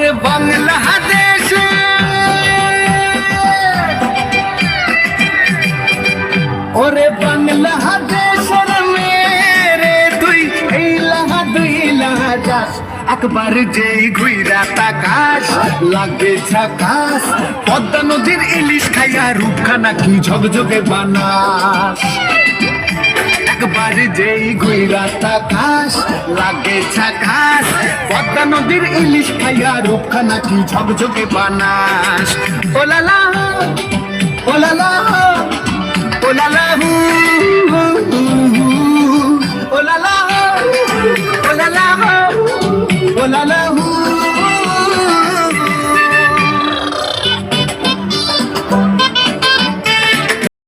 ওরে বাংলাদেশে ওরে বাংলাদেশের মেরে তুই এই লাহা দুই লাহা যাস একবার যেই ঘুইরা তাকাস লাগে ঝাকাস পদ্মা নদীর ইলিশ খাইয়া রূপখানা কি ঝকঝকে বানাস একবার যেই ঘুইরা তাকাস লাগে ঝাকাস পদ্মা নদীর ইলিশ খাইয়া রূপখানা কি ঝকঝকে বানাস ওলালা ওলালা